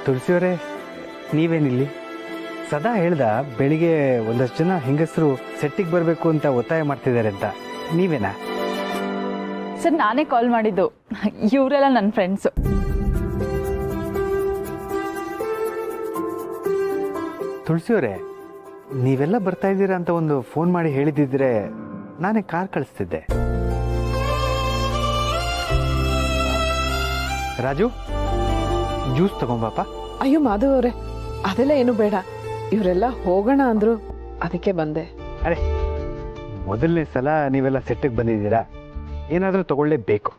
ತುಳಸಿಯವರೇ, ನೀವೇನಿಲ್ಲಿ? ಸದಾ ಹೇಳ್ದ ಬೆಳಿಗ್ಗೆ ಒಂದಷ್ಟು ಜನ ಹೆಂಗಸರು ಸೆಟ್ಟಿಗೆ ಬರಬೇಕು ಅಂತ ಒತ್ತಾಯ ಮಾಡ್ತಿದ್ದಾರೆ ಅಂತ. ನೀವೇನಾ? ಸರ್, ನಾನೇ ಕಾಲ್ ಮಾಡಿದ್ದು. ಇವರೆಲ್ಲ ನನ್ನ ಫ್ರೆಂಡ್ಸು. ತುಳಸಿಯವರೇ, ನೀವೆಲ್ಲ ಬರ್ತಾ ಇದ್ದೀರಾ ಅಂತ ಒಂದು ಫೋನ್ ಮಾಡಿ ಹೇಳಿದ್ದಿದ್ರೆ ನಾನೇ ಕಾರ್ ಕಳಿಸ್ತಿದ್ದೆ. ರಾಜು, ಜ್ಯೂಸ್ ತಗೊಂಬಾಪ. ಅಯ್ಯೋ ಮಾಧವ್ ಅವರೇ, ಅದೆಲ್ಲ ಏನು ಬೇಡ. ಇವರೆಲ್ಲ ಹೋಗೋಣ ಅಂದ್ರು, ಅದಕ್ಕೆ ಬಂದೆ. ಅರೆ, ಮೊದಲನೇ ಸಲ ನೀವೆಲ್ಲ ಸೆಟ್ಟಿಗೆ ಬಂದಿದ್ದೀರಾ, ಏನಾದರೂ ತಗೊಳ್ಳೇಬೇಕು.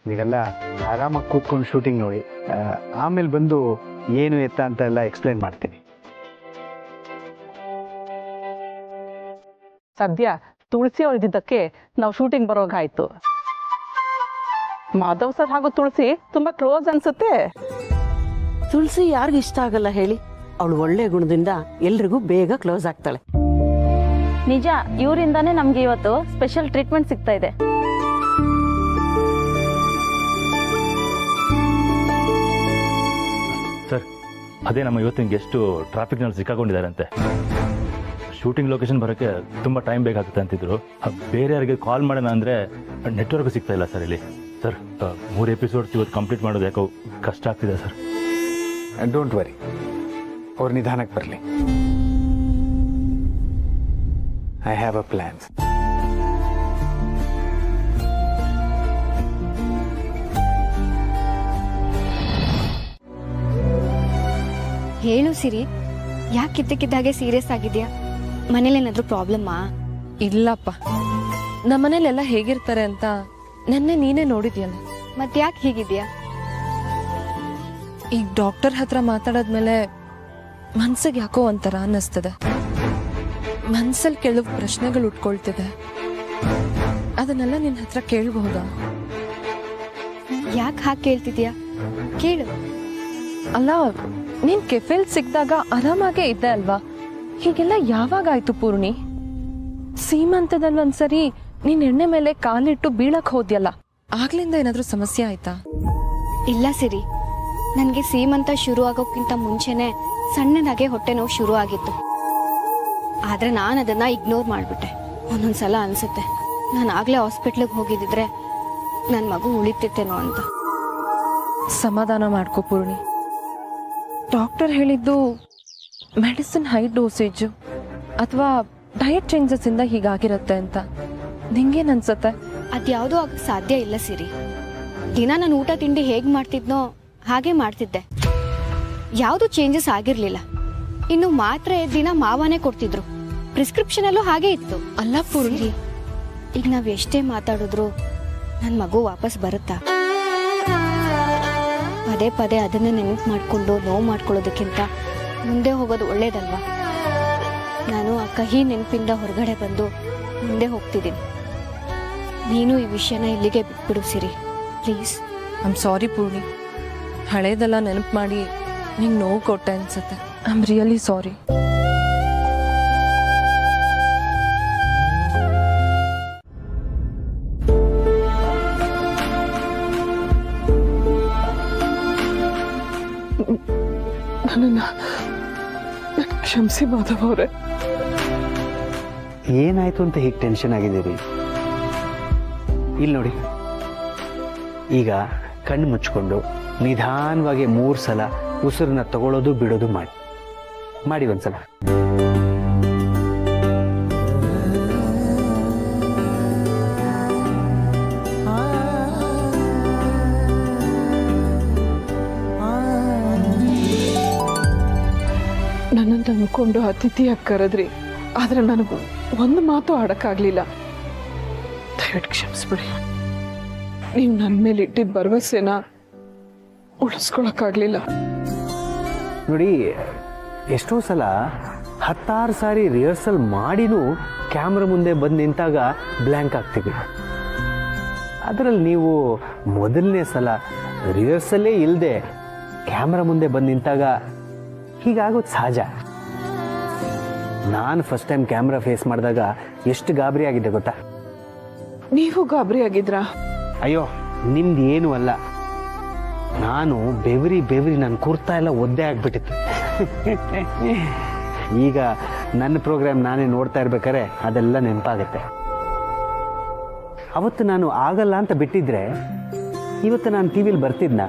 ನೀವೆಲ್ಲ ಆರಾಮಾಗಿ ಕೂತ್ಕೊಂಡು ಶೂಟಿಂಗ್ ನೋಡಿ, ಆಮೇಲೆ ಬಂದು ಏನು ಎತ್ತ ಅಂತ ಎಲ್ಲ ಎಕ್ಸ್ಪ್ಲೇನ್ ಮಾಡ್ತೀನಿ. ಸದ್ಯ ತುಳಸಿ ಅವಳಿದ್ದಕ್ಕೆ ನಾವು ಶೂಟಿಂಗ್ ಬರೋಗಾಯ್ತು. ಮಾಧವ್ ಸರ್ ಹಾಗೂ ತುಳಸಿ ತುಂಬಾ ಕ್ಲೋಸ್ ಅನ್ಸುತ್ತೆ. ತುಳಸಿ ಯಾರಿಗೂ ಇಷ್ಟ ಆಗಲ್ಲ ಹೇಳಿ? ಅವಳು ಒಳ್ಳೆ ಗುಣದಿಂದ ಎಲ್ರಿಗೂ ಬೇಗ ಕ್ಲೋಸ್ ಆಗ್ತಾಳೆ. ನಿಜ, ಇವರಿಂದಾನೇ ನಮ್ಗೆ ಇವತ್ತು ಸ್ಪೆಷಲ್ ಟ್ರೀಟ್ಮೆಂಟ್ ಸಿಗ್ತಾ ಇದೆ. ಸರ್, ಅದೇ ನಮ್ಮ ಇವತ್ತಿನ ಗೆಸ್ಟು ಟ್ರಾಫಿಕ್ನಲ್ಲಿ ಸಿಕ್ಕಾಕೊಂಡಿದ್ದಾರಂತೆ. ಶೂಟಿಂಗ್ ಲೊಕೇಶನ್ ಬರೋಕ್ಕೆ ತುಂಬ ಟೈಮ್ ಬೇಕಾಗುತ್ತೆ ಅಂತಿದ್ರು. ಬೇರೆ ಯಾರಿಗೆ ಕಾಲ್ ಮಾಡೋಣ ಅಂದರೆ ನೆಟ್ವರ್ಕ್ ಸಿಗ್ತಾ ಇಲ್ಲ ಸರ್ ಇಲ್ಲಿ. ಸರ್, 3 ಎಪಿಸೋಡ್ಸ್ ಇವತ್ತು ಕಂಪ್ಲೀಟ್ ಮಾಡೋದು ಯಾಕೋ ಕಷ್ಟ ಆಗ್ತಿದೆ ಸರ್. ಡೋಂಟ್ ವರಿ, ಅವ್ರು ನಿಧಾನಕ್ಕೆ ಬರಲಿ. I have a plan. ಹೇಳು ಸಿರಿ, ಯಾಕೆ ಕಿದ್ದಕ್ಕಿದ್ದಾಗೆ ಸೀರಿಯಸ್ ಆಗಿದ್ಯಾ? ಮನೇಲೇನಾದ್ರೂ ಪ್ರಾಬ್ಲಮ್ಮಾ? ಇಲ್ಲಪ್ಪ, ನಮ್ಮನೇಲೆಲ್ಲ ಹೇಗಿರ್ತಾರೆ ಅಂತ ನೆನ್ನೆ ನೀನೇ ನೋಡಿದ್ಯಲ್ಲ. ಮತ್ತೆ ಯಾಕೆ ಹೀಗಿದ್ಯಾ? ಈಗ ಡಾಕ್ಟರ್ ಹತ್ರ ಮಾತಾಡೋದ್ಮೇಲೆ ಮನ್ಸಿಗೆ ಯಾಕೋ ಒಂಥರ ಅನ್ನಿಸ್ತದೆ. ಮನ್ಸಲ್ಲಿ ಕೆಲವು ಪ್ರಶ್ನೆಗಳು ಉಟ್ಕೊಳ್ತಿದೆ. ಅದನ್ನೆಲ್ಲ ನಿನ್ನ ಹತ್ರ ಕೇಳಬಹುದಾ? ಯಾಕೆ ಹಾಗೆ ಕೇಳ್ತಿದ್ಯಾ? ಕೇಳು. ಅಲ್ಲ, ನೀನ್ ಕೆಫೆಲ್ ಸಿಕ್ಕಿದಾಗ ಆರಾಮಾಗೇ ಇದ್ದೆ ಅಲ್ವಾ? ಹೀಗೆಲ್ಲ ಯಾವಾಗಾಯ್ತು ಪೂರ್ಣಿ? ಸೀಮಂತದಲ್ಲಿ ಒಂದ್ಸರಿ ನೀನ್ ಎಣ್ಣೆ ಮೇಲೆ ಕಾಲಿಟ್ಟು ಬೀಳಕ್ ಹೋದ್ಯಲ್ಲ, ಆಗ್ಲಿಂದ ಏನಾದ್ರೂ ಸಮಸ್ಯೆ ಆಯ್ತಾ? ಇಲ್ಲ ಸಿರಿ, ನನ್ಗೆ ಸೀಮಂತ ಶುರು ಆಗೋಕ್ಕಿಂತ ಮುಂಚೆನೆ ಸಣ್ಣದಾಗೆ ಹೊಟ್ಟೆ ನೋವು ಶುರು ಆಗಿತ್ತು. ಆದ್ರೆ ನಾನು ಅದನ್ನ ಇಗ್ನೋರ್ ಮಾಡ್ಬಿಟ್ಟೆ. ಒಂದೊಂದ್ಸಲ ಅನ್ಸುತ್ತೆ, ನಾನು ಆಗ್ಲೇ ಹಾಸ್ಪಿಟ್ಲಿಗೆ ಹೋಗಿದ್ದಿದ್ರೆ ನನ್ನ ಮಗು ಉಳಿತಿತ್ತೇನೋ ಅಂತ. ಸಮಾಧಾನ ಮಾಡ್ಕೋ ಪೂರ್ಣಿ. ಡಾಕ್ಟರ್ ಹೇಳಿದ್ದು ಮೆಡಿಸಿನ್ ಹೈ ಡೋಸೇಜ್ ಅಥವಾ ಡಯಟ್ ಚೇಂಜಸ್ ಇಂದ ಹೀಗಾಗಿರತ್ತೆ ಅಂತ. ನಿಂಗೇನ್ ಅನ್ಸತ್ತೆ? ಅದ್ಯಾವುದೂ ಆಗಕ್ಕೆ ಸಾಧ್ಯ ಇಲ್ಲ ಸಿರಿ. ದಿನ ನಾನು ಊಟ ತಿಂಡಿ ಹೇಗ್ ಮಾಡ್ತಿದ್ನೋ ಹಾಗೆ ಮಾಡ್ತಿದ್ದೆ. ಯಾವುದು ಚೇಂಜಸ್ ಆಗಿರ್ಲಿಲ್ಲ. ಇನ್ನು ಮಾತ್ರೆ ದಿನ ಮಾವನೇ ಕೊಡ್ತಿದ್ರು, ಪ್ರಿಸ್ಕ್ರಿಪ್ಷನ್ ಅಲ್ಲೂ ಹಾಗೆ ಇತ್ತು. ಅಲ್ಲ ಪೂರ್ಣಿ, ಈಗ ನಾವ್ ಎಷ್ಟೇ ಮಾತಾಡಿದ್ರು ನನ್ ಮಗು ವಾಪಸ್ ಬರುತ್ತಾ? ಪದೇ ಪದೇ ಅದನ್ನ ನೆನಪು ಮಾಡ್ಕೊಂಡು ನೋವು ಮಾಡ್ಕೊಳ್ಳೋದಕ್ಕಿಂತ ಮುಂದೆ ಹೋಗೋದು ಒಳ್ಳೇದಲ್ವಾ? ನಾನು ಆ ಕಹಿ ನೆನಪಿಂದ ಹೊರಗಡೆ ಬಂದು ಮುಂದೆ ಹೋಗ್ತಿದ್ದೀನಿ. ನೀನು ಈ ವಿಷಯನ ಇಲ್ಲಿಗೆ ಬಿಟ್ಬಿಡು Siri, please. I am sorry Poorni. ಹಳೇದೆಲ್ಲ ನೆನಪು ಮಾಡಿ ನಿಂಗೆ ನೋವು ಕೊಟ್ಟೆ ಅನ್ಸತ್ತೆ. I am really sorry. ಕ್ಷಮಿಸಿ ಮಾಧವ್ ಅವರೇ. ಏನಾಯ್ತು ಅಂತ ಹೀಗೆ ಟೆನ್ಷನ್ ಆಗಿದ್ದೀರಿ? ಇಲ್ಲಿ ನೋಡಿ, ಈಗ ಕಣ್ಣು ಮುಚ್ಕೊಂಡು ನಿಧಾನವಾಗಿ 3 ಸಲ ಉಸಿರನ್ನ ತಗೊಳ್ಳೋದು ಬಿಡೋದು ಮಾಡಿ ಒಂದ್ಸಲ. ನನ್ನನ್ನು ನಂಬ್ಕೊಂಡು ಅತಿಥಿಯಾಗಿ ಕರೆದ್ರಿ, ಆದ್ರೆ ನನಗೂ ಒಂದು ಮಾತು ಆಡಕ್ಕಾಗ್ಲಿಲ್ಲ. ದಯವಿಟ್ಟು ಕ್ಷಮಿಸ್ಬಿಡಿ. ನೀವು ನನ್ನ ಮೇಲೆ ಇಟ್ಟಿದ್ದ ಭರವಸೆನ ಉಳಿಸ್ಕೊಳಕ್ಕಾಗ್ಲಿಲ್ಲ. ನೋಡಿ, ಎಷ್ಟೋ ಸಲ 10 ಸಾರಿ ರಿಹರ್ಸಲ್ ಮಾಡಿನೂ ಕ್ಯಾಮ್ರಾ ಮುಂದೆ ಬಂದು ನಿಂತಾಗ ಬ್ಲ್ಯಾಂಕ್ ಆಗ್ತೀವಿ. ಅದರಲ್ಲಿ ನೀವು ಮೊದಲನೇ ಸಲ ರಿಹರ್ಸಲ್ಲೇ ಇಲ್ಲದೆ ಕ್ಯಾಮ್ರಾ ಮುಂದೆ ಬಂದು ನಿಂತಾಗ ಹೀಗಾಗೋದು ಸಹಜ. ನಾನು ಫಸ್ಟ್ ಟೈಮ್ ಕ್ಯಾಮ್ರಾ ಫೇಸ್ ಮಾಡಿದಾಗ ಎಷ್ಟು ಗಾಬರಿ ಆಗಿದ್ದೆ ಗೊತ್ತಾ? ನೀವು ಗಾಬರಿ ಆಗಿದ್ರಾ? ಅಯ್ಯೋ ನಿಮ್ದು ಏನೂ ಅಲ್ಲ, ನಾನು ಬೆವರಿ ನನ್ನ ಕುರ್ತಾ ಎಲ್ಲ ಒದ್ದೆ ಆಗ್ಬಿಟ್ಟಿತ್ತು. ಈಗ ನನ್ನ ಪ್ರೋಗ್ರಾಮ್ ನಾನೇ ನೋಡ್ತಾ ಇರ್ಬೇಕಾದ್ರೆ ಅದೆಲ್ಲ ನೆನಪಾಗುತ್ತೆ. ಅವತ್ತು ನಾನು ಆಗಲ್ಲ ಅಂತ ಬಿಟ್ಟಿದ್ರೆ ಇವತ್ತು ನಾನು ಟಿ ವಿಲಿ ಬರ್ತಿದ್ನ,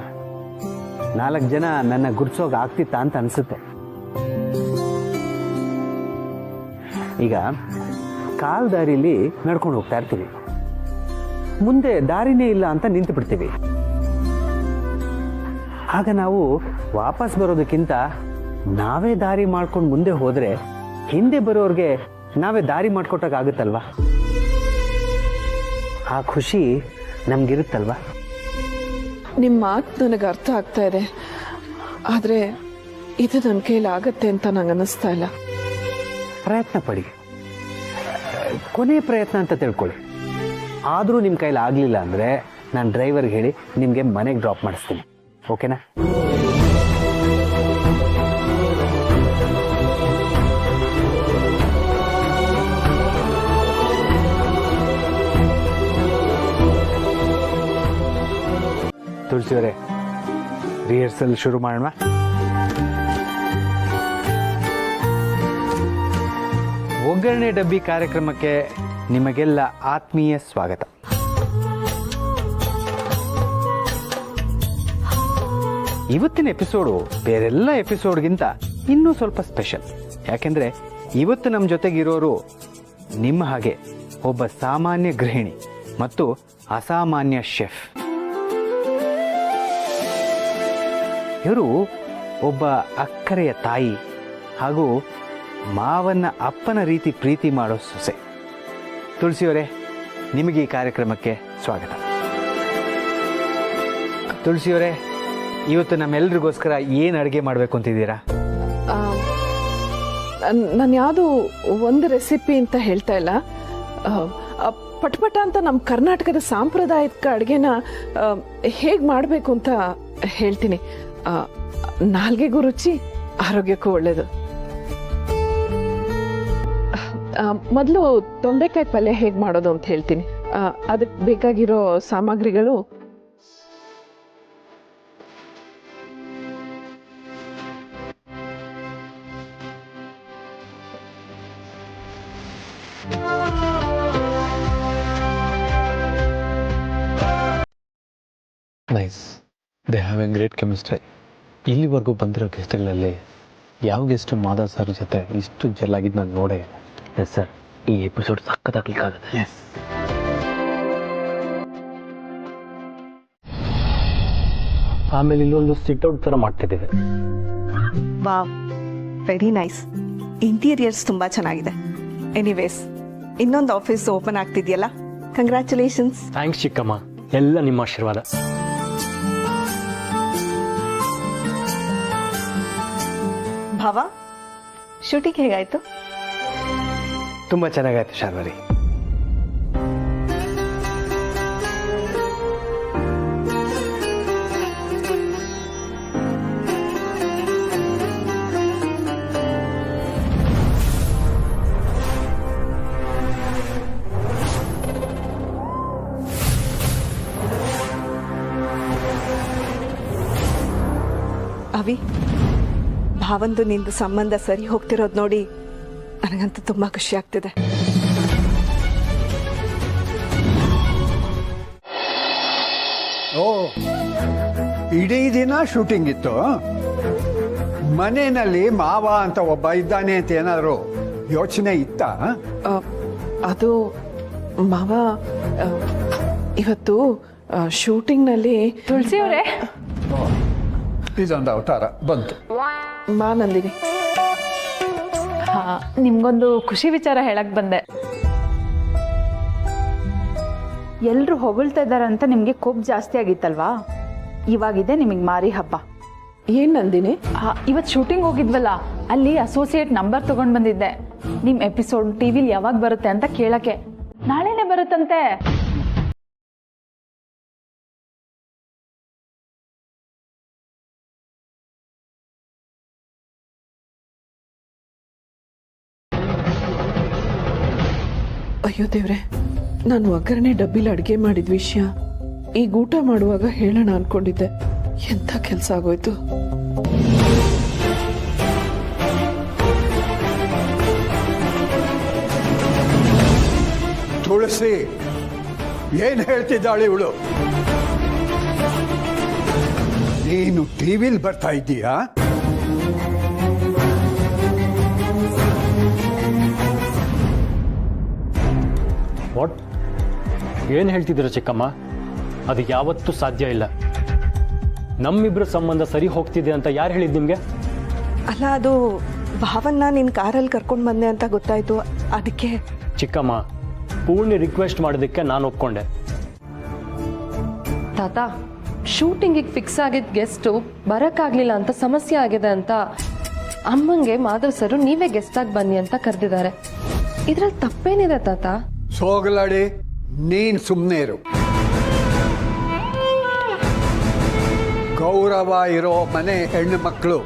4 ಜನ ನನ್ನ ಗುರ್ಸೋಗಿ ಆಗ್ತಿತ್ತ ಅಂತ ಅನಿಸುತ್ತೆ. ಈಗ ಕಾಲ್ ದಾರಿಲಿ ನಡ್ಕೊಂಡು ಹೋಗ್ತಾ ಇರ್ತೀವಿ, ಮುಂದೆ ದಾರಿನೇ ಇಲ್ಲ ಅಂತ ನಿಂತು ಬಿಡ್ತೀವಿ. ಆಗ ನಾವು ವಾಪಸ್ ಬರೋದಕ್ಕಿಂತ ನಾವೇ ದಾರಿ ಮಾಡ್ಕೊಂಡು ಮುಂದೆ ಹೋದರೆ ಹಿಂದೆ ಬರೋರಿಗೆ ನಾವೇ ದಾರಿ ಮಾಡಿಕೊಟ್ಟಾಗುತ್ತಲ್ವ, ಆ ಖುಷಿ ನಮಗಿರುತ್ತಲ್ವ. ನಿಮ್ಮ ಮಾತು ನನಗೆ ಅರ್ಥ ಆಗ್ತಾ ಇದೆ, ಆದರೆ ಇದು ನನ್ನ ಕೈಲಿ ಆಗತ್ತೆ ಅಂತ ನಂಗೆ ಅನ್ನಿಸ್ತಾ ಇಲ್ಲ. ಪ್ರಯತ್ನ ಪಡಿ, ಕೊನೆ ಪ್ರಯತ್ನ ಅಂತ ತಿಳ್ಕೊಳ್ಳಿ. ಆದರೂ ನಿಮ್ಮ ಕೈಲಿ ಆಗಲಿಲ್ಲ ಅಂದರೆ ನಾನು ಡ್ರೈವರ್ಗೆ ಹೇಳಿ ನಿಮಗೆ ಮನೆಗೆ ಡ್ರಾಪ್ ಮಾಡಿಸ್ತೀನಿ, ಓಕೆನಾ? ತುಳಸಿಯವರೇ, ರಿಹರ್ಸಲ್ ಶುರು ಮಾಡೋಣ. ಒಗ್ಗರಣೆ ಡಬ್ಬಿ ಕಾರ್ಯಕ್ರಮಕ್ಕೆ ನಿಮಗೆಲ್ಲ ಆತ್ಮೀಯ ಸ್ವಾಗತ. ಇವತ್ತಿನ ಎಪಿಸೋಡು ಬೇರೆಲ್ಲ ಎಪಿಸೋಡ್ಗಿಂತ ಇನ್ನೂ ಸ್ವಲ್ಪ ಸ್ಪೆಷಲ್. ಯಾಕೆಂದ್ರೆ ಇವತ್ತು ನಮ್ಮ ಜೊತೆಗಿರೋರು ನಿಮ್ಮ ಹಾಗೆ ಒಬ್ಬ ಸಾಮಾನ್ಯ ಗೃಹಿಣಿ ಮತ್ತು ಅಸಾಮಾನ್ಯ ಶೆಫ್. ಇವರು ಒಬ್ಬ ಅಕ್ಕರೆಯ ತಾಯಿ ಹಾಗೂ ಮಾವನ್ನ ಅಪ್ಪನ ರೀತಿ ಪ್ರೀತಿ ಮಾಡೋ ಸೊಸೆ. ತುಳಸಿಯವರೇ, ನಿಮಗೆ ಈ ಕಾರ್ಯಕ್ರಮಕ್ಕೆ ಸ್ವಾಗತ. ತುಳಸಿಯವರೇ, ಇವತ್ತು ನಮ್ಮೆಲ್ರಿಗೋಸ್ಕರ ಏನು ಅಡುಗೆ ಮಾಡಬೇಕು ಅಂತಿದ್ದೀರಾ? ನಾನು ಯಾವುದು ಒಂದು ರೆಸಿಪಿ ಅಂತ ಹೇಳ್ತಾ ಇಲ್ಲ, ಪಟ್ಪಟ ಅಂತ ನಮ್ಮ ಕರ್ನಾಟಕದ ಸಾಂಪ್ರದಾಯಿಕ ಅಡುಗೆನ ಹೇಗೆ ಮಾಡಬೇಕು ಅಂತ ಹೇಳ್ತೀನಿ. ನಾಲ್ಗೆಗೂ ರುಚಿ, ಆರೋಗ್ಯಕ್ಕೂ ಒಳ್ಳೆಯದು. ಮೊದಲು ತೊಂಡೆಕಾಯಿ ಪಲ್ಯ ಹೇಗೆ ಮಾಡೋದು ಅಂತ ಹೇಳ್ತೀನಿ. ಅದಕ್ಕೆ ಬೇಕಾಗಿರೋ ಸಾಮಗ್ರಿಗಳು: nice, they have A great chemistry. ಇಲ್ಲಿವರೆಗೂ ಬಂದಿರೋ ಗೆಸ್ಟ್ಗಳಲ್ಲಿ ಯಾವ ಗೆಸ್ಟು ಮಾಧವ್ ಸರ್ ಜೊತೆ ಇಷ್ಟು ಜೆಲ್ಲಾಗಿದ್ದು ನಾನು ನೋಡೇ. ಎಸ್ ಸರ್, ಈ ಎಪಿಸೋಡ್ ಸಕ್ಕತ್ತಾಗಲಿಕ್ಕಾಗುತ್ತೆ. ಎಸ್, ಆಮೇಲೆ ಇಲ್ಲೊಂದು ಸಿಟ್ಔಟ್ ಥರ ಮಾಡ್ತಿದ್ದೀವಿ. Wow, very nice. ಇಂಟೀರಿಯರ್ಸ್ ತುಂಬ ಚೆನ್ನಾಗಿದೆ. ಎನಿವೇಸ್, ಇನ್ನೊಂದು ಆಫೀಸ್ ಓಪನ್ ಆಗ್ತಿದೆಯಲ್ಲ, ಕಂಗ್ರ್ಯಾಚುಲೇಷನ್ಸ್. ಥ್ಯಾಂಕ್ಸ್ ಚಿಕ್ಕಮ್ಮ, ಎಲ್ಲ ನಿಮ್ಮ ಆಶೀರ್ವಾದ. ಭಾವ, ಶೂಟಿಂಗ್ ಹೇಗಾಯ್ತು? ತುಂಬ ಚೆನ್ನಾಗಾಯ್ತು ಶಾರ್ವರಿ. ಅವಿ, ಭಾವಂದು ನಿಂದು ಸಂಬಂಧ ಸರಿ ಹೋಗ್ತಿರೋದು ನೋಡಿ ನನಗಂತೂ ತುಂಬಾ ಖುಷಿ ಆಗ್ತಿದೆ. ಓ, ಇಡೀ ದಿನ ಶೂಟಿಂಗ್ ಇತ್ತು. ಮನೆಯಲ್ಲಿ ಮಾವ ಅಂತ ಒಬ್ಬ ಇದ್ದಾನೆ ಅಂತ ಏನಾದ್ರು ಯೋಚನೆ ಇತ್ತಾ? ಅದು ಮಾವ, ಇವತ್ತು ಶೂಟಿಂಗ್ನಲ್ಲಿ ತುಳಸಿಯವರೇ, ಇದೊಂದು ಅವತಾರ ಬಂತು. ಮಾ ನಂದಿನಿ, ನಿಮ್ಗೊಂದು ಖುಷಿ ವಿಚಾರ ಹೇಳಕ್ ಬಂದೆ. ಎಲ್ರು ಹೊಗಳ್ತಾ ಇದ್ದಾರಂತ ನಿಮ್ಗೆ ಕೋಪ ಜಾಸ್ತಿ ಆಗಿತ್ತಲ್ವಾ? ಇವಾಗಿದೆ ನಿಮಗೆ ಮಾರಿ ಹಬ್ಬ. ಏನ್ ನಂದಿನಿ? ಇವತ್ತು ಶೂಟಿಂಗ್ ಹೋಗಿದ್ವಲ್ಲ, ಅಲ್ಲಿ ಅಸೋಸಿಯೇಟ್ ನಂಬರ್ ತಗೊಂಡ್ ಬಂದಿದ್ದೆ. ನಿಮ್ ಎಪಿಸೋಡ್ ಟಿವಿಲಿ ಯಾವಾಗ ಬರುತ್ತೆ ಅಂತ ಕೇಳಕ್ಕೆ. ನಾಳೆನೆ ಬರುತ್ತಂತೆ. ಅಯ್ಯೋ ದೇವ್ರೆ, ನಾನು ಒಗ್ಗರಣೆ ಡಬ್ಬಿಲಿ ಅಡುಗೆ ಮಾಡಿದ ವಿಷಯ ಈಗ ಊಟ ಮಾಡುವಾಗ ಹೇಳೋಣ ಅನ್ಕೊಂಡಿದ್ದೆ. ಎಂಥ ಕೆಲಸ ಆಗೋಯ್ತು. ತುಳಸಿ ಏನ್ ಹೇಳ್ತಿದ್ದಾಳೆ ಇವಳು? ನೀನು ಟಿವಿಲ್ ಬರ್ತಾ ಇದ್ದೀಯಾ? ವಾಟ್? ಏನು ಹೇಳ್ತಿದ್ದೀರ ಚಿಕ್ಕಮ್ಮ? ಅದು ಯಾವತ್ತೂ ಸಾಧ್ಯ ಇಲ್ಲ. ನಮ್ಮಿಬ್ಬರ ಸಂಬಂಧ ಸರಿ ಹೋಗ್ತಿದೆ ಅಂತ ಯಾರು ಹೇಳಿದ್ದು ನಿಮಗೆ? ಅಲ್ಲ, ಅದು ಭಾವನ್ನ ನಿನ್ನ ಕಾರಲ್ಲಿ ಕರ್ಕೊಂಡು ಬಂದೆ ಅಂತ ಗೊತ್ತಾಯ್ತು, ಅದಕ್ಕೆ. ಚಿಕ್ಕಮ್ಮ, ಪೂರ್ಣಿ ರಿಕ್ವೆಸ್ಟ್ ಮಾಡೋದಕ್ಕೆ ನಾನು ಒಪ್ಕೊಂಡೆ. ತಾತ, ಶೂಟಿಂಗಿಗೆ ಫಿಕ್ಸ್ ಆಗಿದ್ದ ಗೆಸ್ಟು ಬರೋಕ್ಕಾಗಲಿಲ್ಲ ಅಂತ ಸಮಸ್ಯೆ ಆಗಿದೆ ಅಂತ ಅಮ್ಮಂಗೆ ಮಾಧವ್ ಸರು ನೀವೇ ಗೆಸ್ಟಾಗಿ ಬನ್ನಿ ಅಂತ ಕರೆದಿದ್ದಾರೆ. ಇದ್ರಲ್ಲಿ ತಪ್ಪೇನಿದೆ ತಾತ? ಸೋಗಲಾಡಿ, ನೀನ್ ಸುಮ್ಮನೆ ಇರು. ಗೌರವ ಇರೋ ಮನೆ ಹೆಣ್ಣು ಮಕ್ಕಳು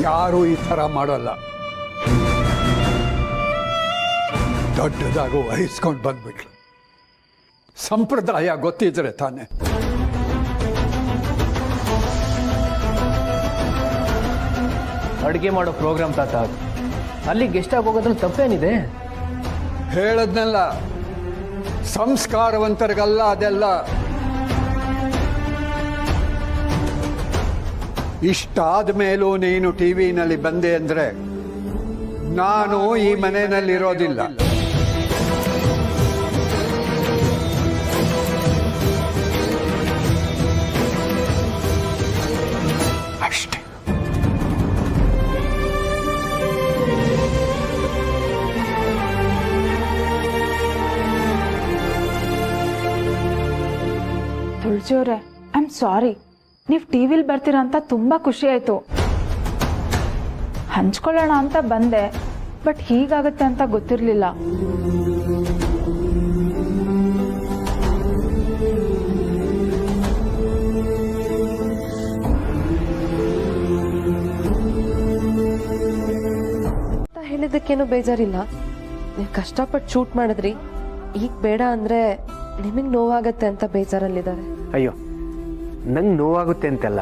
ಯಾರು ಈ ಥರ ಮಾಡೋಲ್ಲ. ದೊಡ್ಡದಾಗೂ ವಹಿಸ್ಕೊಂಡು ಬಂದ್ಬಿಟ್ಲು. ಸಂಪ್ರದಾಯ ಗೊತ್ತಿದ್ರೆ ತಾನೆ. ಅಡುಗೆ ಮಾಡೋ ಪ್ರೋಗ್ರಾಮ್ ತಾತ, ಅಲ್ಲಿ ಗೆಸ್ಟ್ ಆಗಿ ಹೋಗೋದ್ರಲ್ಲಿ ತಪ್ಪೇನಿದೆ? ಹೇಳದ್ನಲ್ಲ, ಸಂಸ್ಕಾರವಂತರಿಗಲ್ಲ ಅದೆಲ್ಲ. ಇಷ್ಟಾದ ಮೇಲೂ ನೀನು ಟಿವಿನಲ್ಲಿ ಬಂದೆ ಅಂದ್ರೆ ನಾನು ಈ ಮನೆಯಲ್ಲಿರೋದಿಲ್ಲ. ಅಷ್ಟೇ. ತುಳಸಿಯವ್ರೆ, ಐ ಆಮ್ ಸಾರಿ. ನೀವು ಟಿವಿಲಿ ಬರ್ತೀರಾ ಅಂತ ತುಂಬ ಖುಷಿ ಆಯಿತು. ಹಂಚ್ಕೊಳ್ಳೋಣ ಅಂತ ಬಂದೆ, ಬಟ್ ಹೀಗಾಗುತ್ತೆ ಅಂತ ಗೊತ್ತಿರಲಿಲ್ಲ. ಹೇಳಿದ್ದಕ್ಕೇನು ಬೇಜಾರಿಲ್ಲ. ನೀವು ಕಷ್ಟಪಟ್ಟು ಶೂಟ್ ಮಾಡಿದ್ರಿ, ಈಗ ಬೇಡ ಅಂದರೆ ನಿಮಗೆ ನೋವಾಗತ್ತೆ ಅಂತ ಬೇಜಾರಲ್ಲಿದ್ದಾರೆ. ಅಯ್ಯೋ, ನಂಗೆ ನೋವಾಗುತ್ತೆ ಅಂತೆಲ್ಲ,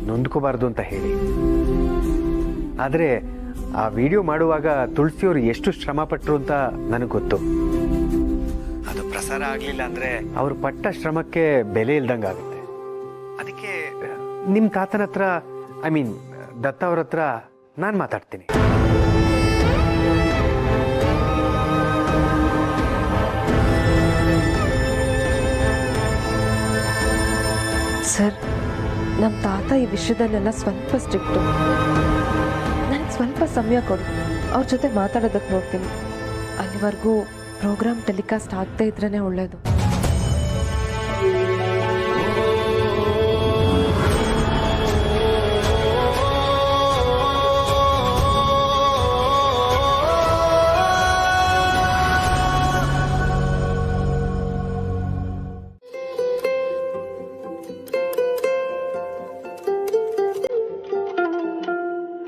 ನೊಂದ್ಕೋಬಾರ್ದು ಅಂತ ಹೇಳಿ. ಆದರೆ ಆ ವಿಡಿಯೋ ಮಾಡುವಾಗ ತುಳಸಿಯವರು ಎಷ್ಟು ಶ್ರಮ ಪಟ್ಟರು ಅಂತ ನನಗೆ ಗೊತ್ತು. ಅದು ಪ್ರಸಾರ ಆಗಲಿಲ್ಲ ಅಂದರೆ ಅವರು ಪಟ್ಟ ಶ್ರಮಕ್ಕೆ ಬೆಲೆ ಇಲ್ದಂಗೆ ಆಗುತ್ತೆ. ಅದಕ್ಕೆ ನಿಮ್ಮ ತಾತನ ಹತ್ರ, ಐ ಮೀನ್ ದತ್ತ ಅವ್ರ ಹತ್ರ ನಾನು ಮಾತಾಡ್ತೀನಿ. ಸರ್, ನಮ್ಮ ತಾತ ಈ ವಿಷಯದಲ್ಲೆಲ್ಲ ಸ್ವಲ್ಪ ಸ್ಟ್ರಿಕ್ಟು. ನನಗೆ ಸ್ವಲ್ಪ ಸಮಯ ಕೊಡಿ, ಅವ್ರ ಜೊತೆ ಮಾತಾಡೋದಕ್ಕೆ ನೋಡ್ತೀನಿ. ಅಲ್ಲಿವರೆಗೂ ಪ್ರೋಗ್ರಾಮ್ ಟೆಲಿಕಾಸ್ಟ್ ಆಗದೇ ಇದ್ರೇ ಒಳ್ಳೆಯದು.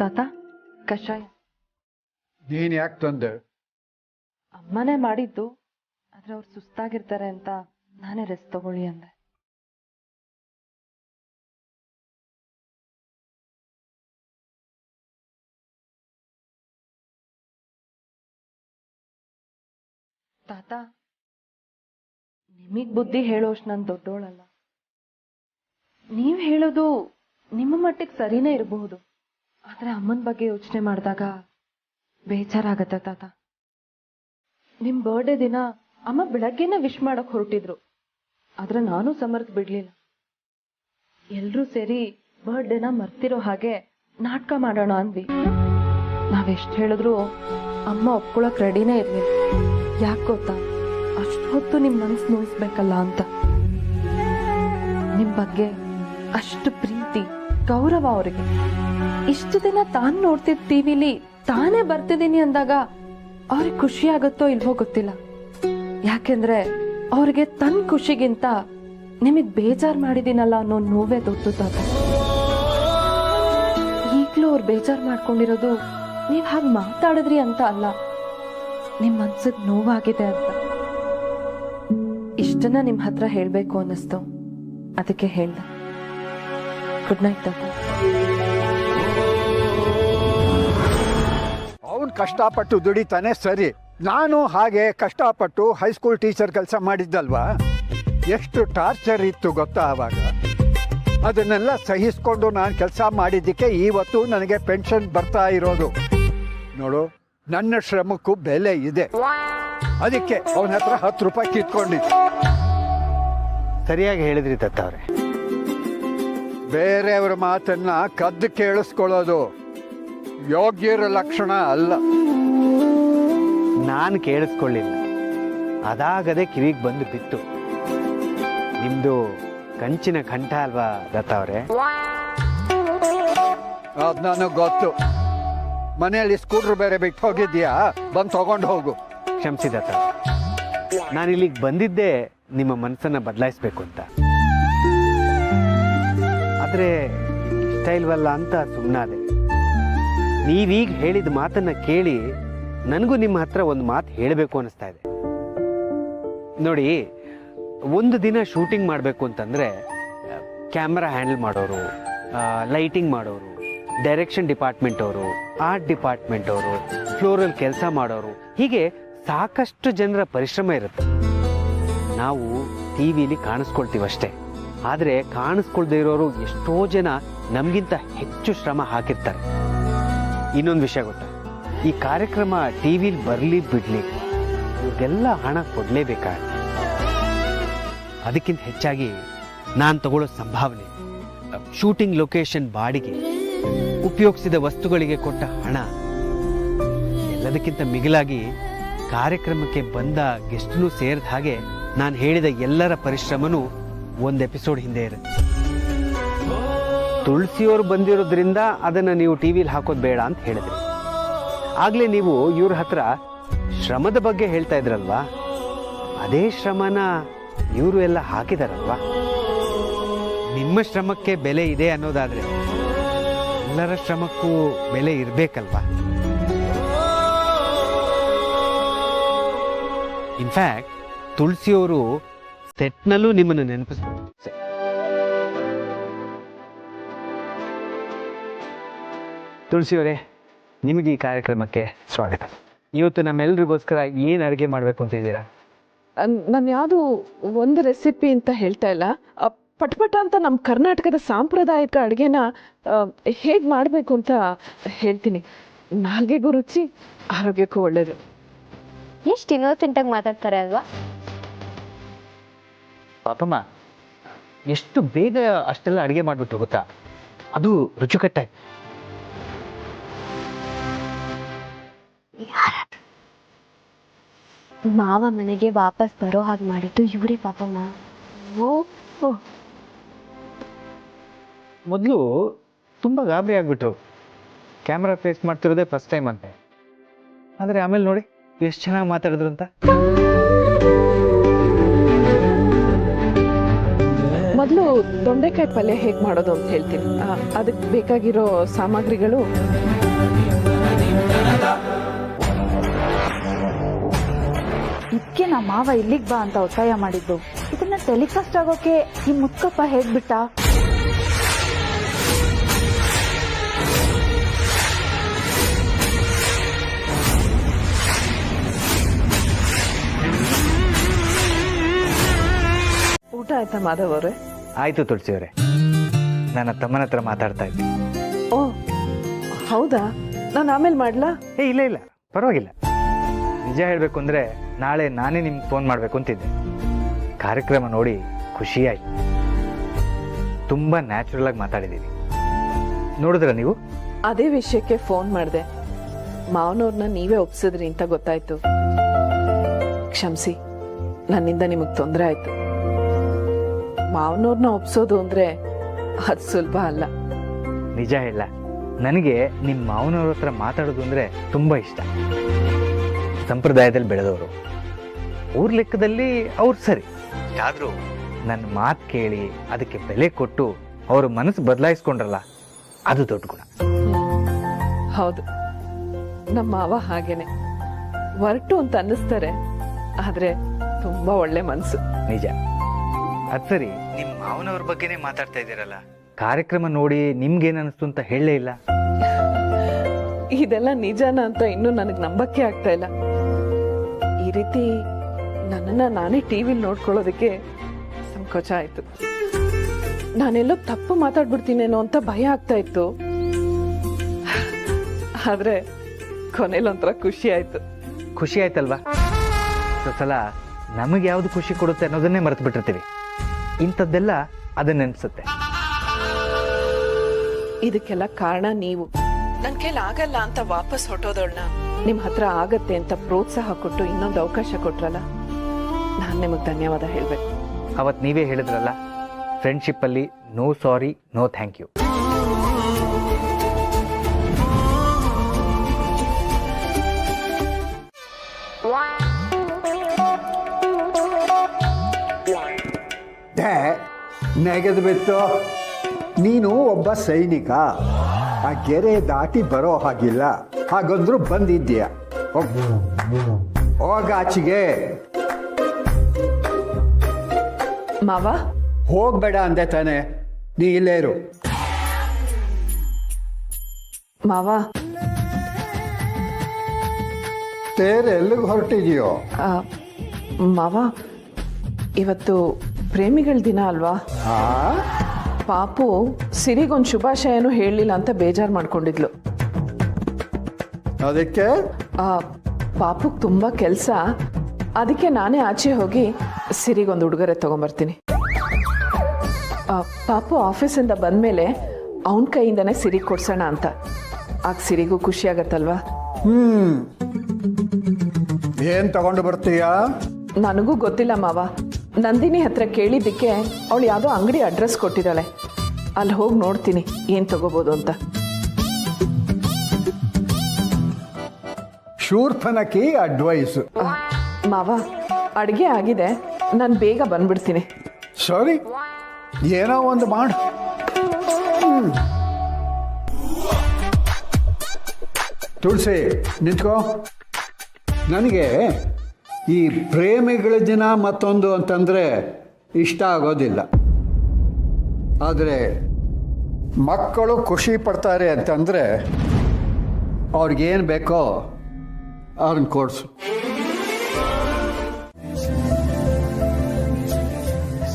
ತಾತ, ಕಷಾಯ. ನೀನ್ ಯಾಕೆ ತಂದೆ? ಅಮ್ಮನೇ ಮಾಡಿದ್ದು, ಆದ್ರೆ ಅವ್ರು ಸುಸ್ತಾಗಿರ್ತಾರೆ ಅಂತ ನಾನೇ ರೆಸ್ಟ್ ತಗೊಳ್ಳಿ ಅಂದೆ. ತಾತ, ನಿಮಗ್ ಬುದ್ಧಿ ಹೇಳೋಷ್ಟು ನಾನು ದೊಡ್ಡೋಳಲ್ಲ. ನೀವ್ ಹೇಳೋದು ನಿಮ್ಮ ಮಟ್ಟಿಗೆ ಸರಿನೇ ಇರಬಹುದು, ಆದ್ರೆ ಅಮ್ಮನ ಬಗ್ಗೆ ಯೋಚನೆ ಮಾಡಿದಾಗ ಬೇಜಾರಾಗತ್ತೆ ತಾತ. ನಿಮ್ ಬರ್ಡೇ ದಿನ ಅಮ್ಮ ಬೆಳಗ್ಗೆನೆ ವಿಶ್ ಮಾಡಕ್ ಹೊರಟಿದ್ರು, ಆದ್ರೆ ನಾನು ಸಮರ್ಥ ಬಿಡ್ಲಿಲ್ಲ. ಎಲ್ರೂ ಸೇರಿ ಬರ್ಡೇನ ಮರ್ತಿರೋ ಹಾಗೆ ನಾಟಕ ಮಾಡೋಣ ಅಂದ್ವಿ. ನಾವೆಷ್ಟು ಹೇಳಿದ್ರು ಅಮ್ಮ ಒಪ್ಕೊಳಕ್ ರೆಡಿನೇ ಇರ್ಲಿಲ್ಲ. ಯಾಕೆ ಗೊತ್ತಾ, ಅಷ್ಟು ಹೊತ್ತು ನಿಮ್ ಮನಸ್ಸು ನೋಯಿಸ್ಬೇಕಲ್ಲ ಅಂತ. ನಿಮ್ ಬಗ್ಗೆ ಅಷ್ಟು ಪ್ರೀತಿ ಗೌರವ ಅವರಿಗೆ. ಇಷ್ಟು ದಿನ ತಾನು ನೋಡ್ತಿದ್ದ ಟಿವಿಲಿ ತಾನೇ ಬರ್ತಿದ್ದೀನಿ ಅಂದಾಗ ಅವ್ರಿಗೆ ಖುಷಿ ಆಗುತ್ತೋ ಇಲ್ವೋ ಗೊತ್ತಿಲ್ಲ. ಯಾಕೆಂದ್ರೆ ಅವ್ರಿಗೆ ತನ್ನ ಖುಷಿಗಿಂತ ನಿಮಗ್ ಬೇಜಾರ್ ಮಾಡಿದೀನಲ್ಲ ಅನ್ನೋ ನೋವೇ ದೊಡ್ಡದಾದ. ಈಗ್ಲೂ ಅವ್ರು ಬೇಜಾರ್ ಮಾಡ್ಕೊಂಡಿರೋದು ನೀವ್ ಹಾಗೆ ಮಾತಾಡಿದ್ರಿ ಅಂತ ಅಲ್ಲ, ನಿಮ್ಮ ಮನ್ಸಿಗೆ ನೋವಾಗಿದೆ ಅಂತ. ಇಷ್ಟನ್ನ ನಿಮ್ಮ ಹತ್ರ ಹೇಳಬೇಕು ಅನ್ನಿಸ್ತು, ಅದಕ್ಕೆ ಹೇಳ್ದೆ. ಗುಡ್ ನೈಟ್ ತಾತ. ಅವನು ಕಷ್ಟಪಟ್ಟು ದುಡಿತಾನೆ ಸರಿ, ನಾನು ಹಾಗೆ ಕಷ್ಟಪಟ್ಟು ಹೈಸ್ಕೂಲ್ ಟೀಚರ್ ಕೆಲಸ ಮಾಡಿದ್ದಲ್ವಾ. ಎಷ್ಟು ಟಾರ್ಚರ್ ಇತ್ತು ಗೊತ್ತಾ ಆವಾಗ. ಅದನ್ನೆಲ್ಲ ಸಹಿಸ್ಕೊಂಡು ನಾನು ಕೆಲಸ ಮಾಡಿದ್ದಕ್ಕೆ ಇವತ್ತು ನನಗೆ ಪೆನ್ಷನ್ ಬರ್ತಾ ಇರೋದು. ನೋಡು, ನನ್ನ ಶ್ರಮಕ್ಕೂ ಬೆಲೆ ಇದೆ. ಅದಕ್ಕೆ ಅವನ ಹತ್ರ 10 ರೂಪಾಯಿ ಕಿತ್ಕೊಂಡಿದ್ದೆ. ಸರಿಯಾಗಿ ಹೇಳಿದ್ರಿ ದತ್ತ ಅವರೇ. ಬೇರೆಯವರ ಮಾತನ್ನ ಕದ್ದು ಕೇಳಿಸ್ಕೊಳ್ಳೋದು ಯೋಗ್ಯರ ಲಕ್ಷಣ ಅಲ್ಲ. ನಾನು ಕೇಳಿಸ್ಕೊಳ್ಳಿಲ್ಲ, ಅದಾಗದೆ ಕಿವಿಗೆ ಬಂದು ಬಿತ್ತು. ನಿಮ್ದು ಕಂಚಿನ ಕಂಠ ಅಲ್ವಾ ದತ್ತ ಅವರೇ? ಅದು ನನಗೆ ಗೊತ್ತು. ಮನೆಯಲ್ಲಿ ಸ್ಕೂಟ್ರ್ ಬೇರೆ ಬಿಟ್ಟು ಹೋಗಿದ್ಯಾ, ಬಂದು ತಗೊಂಡು ಹೋಗು. ಕ್ಷಮಿಸಿ ದತ್ತ, ನಾನು ಇಲ್ಲಿಗೆ ಬಂದಿದ್ದೆ ನಿಮ್ಮ ಮನಸ್ಸನ್ನ ಬದಲಾಯಿಸ್ಬೇಕು ಅಂತ. ಆದ್ರೆ ಇಷ್ಟ ಇಲ್ವಲ್ಲ ಅಂತ ಸುಮ್ಮನಾದೆ. ನೀವೀಗ ಹೇಳಿದ ಮಾತನ್ನ ಕೇಳಿ ನನಗೂ ನಿಮ್ಮ ಹತ್ರ ಒಂದು ಮಾತು ಹೇಳಬೇಕು ಅನಿಸ್ತಾ ಇದೆ. ನೋಡಿ, ಒಂದು ದಿನ ಶೂಟಿಂಗ್ ಮಾಡಬೇಕು ಅಂತಂದ್ರೆ ಕ್ಯಾಮ್ರಾ ಹ್ಯಾಂಡಲ್ ಮಾಡೋರು, ಲೈಟಿಂಗ್ ಮಾಡೋರು, ಡೈರೆಕ್ಷನ್ ಡಿಪಾರ್ಟ್ಮೆಂಟ್ ಅವರು, ಆರ್ಟ್ ಡಿಪಾರ್ಟ್ಮೆಂಟ್ ಅವರು, ಫ್ಲೋರಲ್ಲಿ ಕೆಲಸ ಮಾಡೋರು, ಹೀಗೆ ಸಾಕಷ್ಟು ಜನರ ಪರಿಶ್ರಮ ಇರುತ್ತೆ. ನಾವು ಟಿವಿಲಿ ಕಾಣಿಸ್ಕೊಳ್ತೀವಷ್ಟೇ, ಆದರೆ ಕಾಣಿಸ್ಕೊಳ್ದೇ ಇರೋರು ಎಷ್ಟೋ ಜನ ನಮಗಿಂತ ಹೆಚ್ಚು ಶ್ರಮ ಹಾಕಿರ್ತಾರೆ. ಇನ್ನೊಂದು ವಿಷಯ ಗೊತ್ತಾ, ಈ ಕಾರ್ಯಕ್ರಮ ಟಿವಿಲಿ ಬರಲಿ ಬಿಡ್ಲಿ ಇವ್ರಿಗೆಲ್ಲ ಹಣ ಕೊಡಲೇಬೇಕಾಗುತ್ತೆ. ಅದಕ್ಕಿಂತ ಹೆಚ್ಚಾಗಿ ನಾನು ತಗೊಳ್ಳೋ ಸಂಭಾವನೆ, ಶೂಟಿಂಗ್ ಲೊಕೇಶನ್ ಬಾಡಿಗೆ, ಉಪಯೋಗಿಸಿದ ವಸ್ತುಗಳಿಗೆ ಕೊಟ್ಟ ಹಣ, ಎಲ್ಲದಕ್ಕಿಂತ ಮಿಗಿಲಾಗಿ ಕಾರ್ಯಕ್ರಮಕ್ಕೆ ಬಂದ ಗೆಸ್ಟ್ನು ಸೇರಿದ ಹಾಗೆ ನಾನು ಹೇಳಿದ ಎಲ್ಲರ ಪರಿಶ್ರಮನೂ ಒಂದು ಎಪಿಸೋಡ್ ಹಿಂದೆ ಇರುತ್ತೆ. ತುಳಸಿಯವರು ಬಂದಿರೋದ್ರಿಂದ ಅದನ್ನು ನೀವು ಟಿವಿಲಿ ಹಾಕೋದು ಬೇಡ ಅಂತ ಹೇಳಿದ್ರಿ. ಆಗಲೇ ನೀವು ಇವ್ರ ಹತ್ರ ಶ್ರಮದ ಬಗ್ಗೆ ಹೇಳ್ತಾ ಇದ್ರಲ್ವಾ, ಅದೇ ಶ್ರಮನ ಇವರು ಎಲ್ಲ ಹಾಕಿದಾರಲ್ವಾ. ನಿಮ್ಮ ಶ್ರಮಕ್ಕೆ ಬೆಲೆ ಇದೆ ಅನ್ನೋದಾದ್ರೆ ಎಲ್ಲರ ಶ್ರಮಕ್ಕೂ ಬೆಲೆ ಇರಬೇಕಲ್ವಾ. ಇನ್ಫ್ಯಾಕ್ಟ್ ತುಳಸಿಯವರು ಸೆಟ್ನಲ್ಲೂ ನಿಮ್ಮನ್ನು ನೆನಪಿಸ್ತಾರೆ. ತುಳಸಿಯವರೇ, ನಿಮಗೆ ಈ ಕಾರ್ಯಕ್ರಮಕ್ಕೆ ಸ್ವಾಗತ. ಇವತ್ತು ನಮ್ಮೆಲ್ರಿಗೋಸ್ಕರ ಏನು ಅಡುಗೆ ಮಾಡಬೇಕು ಅಂತಿದ್ದೀರಾ? ನಾನು ಯಾವುದು ಒಂದು ರೆಸಿಪಿ ಅಂತ ಹೇಳ್ತಾ ಇಲ್ಲ, ಪಟ್ಪಟ ಅಂತ ನಮ್ಮ ಕರ್ನಾಟಕದ ಸಾಂಪ್ರದಾಯಿಕ ಅಡುಗೆನ ಹೇಗೆ ಮಾಡಬೇಕು ಅಂತ ಹೇಳ್ತೀನಿ. ನಾಲ್ಗೆಗೂ ರುಚಿ, ಆರೋಗ್ಯಕ್ಕೂ ಒಳ್ಳೆಯದು. ಎಷ್ಟು ಇನ್ನೋಸೆಂಟಾಗಿ ಮಾತಾಡ್ತಾರೆ ಅಲ್ವಾ? ಪಾಪಮ್ಮ, ಎಷ್ಟು ಬೇಗ ಅಷ್ಟೆಲ್ಲ ಅಡುಗೆ ಮಾಡಿಬಿಟ್ಟು ಗೊತ್ತಾ, ಅದು ರುಚಿಕಟ್ಟಾಗಿ. ಮಾವ ಮನೆಗೆ ವಾಪಸ್ ಬರೋ ಹಾಗೆ ಮಾಡಿದ್ದು ಇವರೇ ಪಾಪಮ್ಮ. ಮೊದಲು ತುಂಬ ಗಾಬರಿ ಆಗ್ಬಿಟ್ರು, ಕ್ಯಾಮ್ರಾ ಫೇಸ್ ಮಾಡ್ತಿರೋದೇ ಫಸ್ಟ್ ಟೈಮ್ ಅಂತೆ. ಆದರೆ ಆಮೇಲೆ ನೋಡಿ ಎಷ್ಟು ಚೆನ್ನಾಗಿ ಮಾತಾಡಿದ್ರು ಅಂತ. ಮೊದಲು ತೊಂಡೆಕಾಯಿ ಪಲ್ಯ ಹೇಗೆ ಮಾಡೋದು ಅಂತ ಹೇಳ್ತೀನಿ. ಅದಕ್ಕೆ ಬೇಕಾಗಿರೋ ಸಾಮಗ್ರಿಗಳು: ಇದಕ್ಕೆ ನಮ್ಮ ಮಾವ ಇಲ್ಲಿಗೆ ಬಾ ಅಂತ ಒತ್ತಾಯ ಮಾಡಿದ್ದು. ಇದನ್ನ ಟೆಲಿಕಾಸ್ಟ್ ಆಗೋಕೆ ಈ ಮುತ್ಕಪ್ಪ ಹೇಗ್ಬಿಟ್ಟ? ಊಟ ಆಯ್ತಾ ಮಾಧವ್ ಅವರೇ? ಆಯ್ತು ತುಳಸಿಯವರೇ, ನನ್ನ ತಮ್ಮನ ಹತ್ರ ಮಾತಾಡ್ತಾ ಇದ್ದೆ. ಓ ಹೌದಾ? ನಾನು ಆಮೇಲೆ ಮಾಡ್ಲಾ? ಇಲ್ಲ ಇಲ್ಲ, ಪರವಾಗಿಲ್ಲ. ನಿಜ ಹೇಳಬೇಕು ಅಂದರೆ ನಾಳೆ ನಾನೇ ನಿಮ್ಗೆ ಫೋನ್ ಮಾಡಬೇಕು ಅಂತಿದ್ದೆ. ಕಾರ್ಯಕ್ರಮ ನೋಡಿ ಖುಷಿ ಆಯ್ತು. ತುಂಬ ನ್ಯಾಚುರಲ್ ಆಗಿ ಮಾತಾಡಿದ್ದೀವಿ. ನೋಡಿದ್ರ ನೀವು? ಅದೇ ವಿಷಯಕ್ಕೆ ಫೋನ್ ಮಾಡಿದೆ. ಮಾವನವ್ರನ್ನ ನೀವೇ ಒಪ್ಸಿದ್ರಿ ಅಂತ ಗೊತ್ತಾಯ್ತು. ಕ್ಷಮಿಸಿ, ನನ್ನಿಂದ ನಿಮಗೆ ತೊಂದರೆ ಆಯ್ತು. ಮಾವನವ್ರನ್ನ ಒಪ್ಸೋದು ಅಂದರೆ ಅದು ಸುಲಭ ಅಲ್ಲ. ನಿಜ ಹೇಳ, ನನಗೆ ನಿಮ್ಮ ಮಾವನವ್ರ ಹತ್ರ ಮಾತಾಡೋದು ಅಂದರೆ ತುಂಬ ಇಷ್ಟ. ಸಂಪ್ರದಾಯದಲ್ಲಿ ಬೆಳೆದವರು, ಅವ್ರ ಲೆಕ್ಕದಲ್ಲಿ ಅವ್ರು ಸರಿ. ಆದರೂ ನನ್ನ ಮಾತು ಕೇಳಿ ಅದಕ್ಕೆ ಬೆಲೆ ಕೊಟ್ಟು ಅವ್ರ ಮನಸ್ಸು ಬದಲಾಯಿಸ್ಕೊಂಡ್ರಲ್ಲ, ಅದು ದೊಡ್ಡ ಗುಣ. ಹೌದು, ನಮ್ಮ ಮಾವ ಹಾಗೇನೆ. ಹೊರಟು ಅಂತ ಅನ್ನಿಸ್ತಾರೆ, ಆದ್ರೆ ತುಂಬಾ ಒಳ್ಳೆ ಮನ್ಸು. ನಿಜ. ಅದು ಸರಿ, ನಿಮ್ಮ ಮಾವನವ್ರ ಬಗ್ಗೆನೇ ಮಾತಾಡ್ತಾ ಇದ್ದೀರಲ್ಲ, ಕಾರ್ಯಕ್ರಮ ನೋಡಿ ನಿಮ್ಗೇನ್ ಅನಿಸ್ತು ಅಂತ ಹೇಳಲೇ ಇಲ್ಲ. ಇದೆಲ್ಲ ನಿಜಾನ ಅಂತ ಇನ್ನೂ ನನಗೆ ನಂಬಕ್ಕೆ ಆಗ್ತಾ ಇಲ್ಲ. ಈ ರೀತಿ ನನ್ನನ್ನ ನಾನೇ ಟಿವಿಲಿ ನೋಡ್ಕೊಳ್ಳೋದಕ್ಕೆ ಸಂಕೋಚ ಆಯ್ತು. ನಾನೆಲ್ಲೋ ತಪ್ಪು ಮಾತಾಡ್ಬಿಡ್ತೀನೇನೋ ಅಂತ ಭಯ ಆಗ್ತಾ ಇತ್ತು. ಆದ್ರೆ ಕೊನೆಲೊಂಥರ ಖುಷಿ ಆಯ್ತು. ಖುಷಿ ಆಯ್ತಲ್ವಾ? ಸಲ ನಮಗೆ ಯಾವ್ದು ಖುಷಿ ಕೊಡುತ್ತೆ ಅನ್ನೋದನ್ನೇ ಮರೆತು ಬಿಟ್ಟಿರ್ತೀವಿ. ಇಂಥದ್ದೆಲ್ಲ ಅದನ್ನ ನೆನ್ಸುತ್ತೆ. ಇದಕ್ಕೆಲ್ಲ ಕಾರಣ ನೀವು. ನನ್ ಕೈಲಿ ಆಗಲ್ಲ ಅಂತ ವಾಪಸ್ ಹೊಟ್ಟೋದೋಳ್ನ ನಿಮ್ ಹತ್ರ ಆಗತ್ತೆ ಅಂತ ಪ್ರೋತ್ಸಾಹ ಕೊಟ್ಟು ಇನ್ನೊಂದು ಅವಕಾಶ ಕೊಟ್ರಲ್ಲ, ನಾನ್ ನಿಮಗ್ ಧನ್ಯವಾದ ಹೇಳ್ಬೇಕು. ಅವತ್ ನೀವೇ ಹೇಳಿದ್ರಲ್ಲ, ಫ್ರೆಂಡ್ಶಿಪ್ ಅಲ್ಲಿ no sorry no thank you. ನೆಗೆದು ಬಿತ್ತು. ನೀನು ಒಬ್ಬ ಸೈನಿಕ, ಆ ಗೆರೆ ದಾಟಿ ಬರೋ ಹಾಗಿಲ್ಲ. ಹಾಗಂದ್ರೂ ಬಂದಿದ್ದೀಯ, ಹೋಗಾಚಿಗೆ. ಮಾವ ಹೋಗ್ಬೇಡ ಅಂದೆ ತಾನೆ, ನೀ ಇಲ್ಲೇ ಇರು. ಮಾವ, ತೇರೆ ಎಲ್ಲಿಗೆ ಹೊರಟಿದೆಯೋ? ಮಾವ, ಇವತ್ತು ಪ್ರೇಮಿಗಳ ದಿನ ಅಲ್ವಾ? ಪಾಪು ಸಿರಿಗೊಂದು ಶುಭಾಶಯನೂ ಹೇಳಲಿಲ್ಲ ಅಂತ ಬೇಜಾರು ಮಾಡ್ಕೊಂಡಿದ್ಲು. ಅದಕ್ಕೆ ಪಾಪುಗೆ ತುಂಬಾ ಕೆಲಸ, ಅದಕ್ಕೆ ನಾನೇ ಆಚೆ ಹೋಗಿ ಸಿರಿಗೊಂದು ಉಡುಗೊರೆ ತಗೊಂಬರ್ತೀನಿ. ಪಾಪು ಆಫೀಸಿಂದ ಬಂದ್ಮೇಲೆ ಅವನ ಕೈಯಿಂದನೇ ಸಿರಿ ಕೊಡ್ಸೋಣ ಅಂತ. ಆಗ ಸಿರಿಗೂ ಖುಷಿ ಆಗತ್ತಲ್ವಾ? ಏನ್ ತಗೊಂಡು ಬರ್ತೀಯಾ? ನನಗೂ ಗೊತ್ತಿಲ್ಲ ಮಾವ. ನಂದಿನಿ ಹತ್ರ ಕೇಳಿದ್ದಕ್ಕೆ ಅವಳು ಯಾವುದೋ ಅಂಗಡಿ ಅಡ್ರೆಸ್ ಕೊಟ್ಟಿದ್ದಾಳೆ. ಅಲ್ಲಿ ಹೋಗಿ ನೋಡ್ತೀನಿ ಏನ್ ತಗೋಬಹುದು ಅಂತ. ಶೂರ್ಪನಖಿ ಅಡ್ವೈಸ್. ಮಾವ, ಅಡುಗೆ ಆಗಿದೆ, ನಾನು ಬೇಗ ಬಂದ್ಬಿಡ್ತೀನಿ. ಸರಿ, ಏನೋ ಒಂದು ಮಾಡು. ತುಳಸಿ ನಿಂತ್ಕೋ. ನನಗೆ ಈ ಪ್ರೇಮಿಗಳ ದಿನ ಮತ್ತೊಂದು ಅಂತಂದರೆ ಇಷ್ಟ ಆಗೋದಿಲ್ಲ. ಆದರೆ ಮಕ್ಕಳು ಖುಷಿ ಪಡ್ತಾರೆ ಅಂತಂದರೆ ಅವ್ರಿಗೇನು ಬೇಕೋ ಅವ್ರನ್ನ ಕೊಡಿಸು.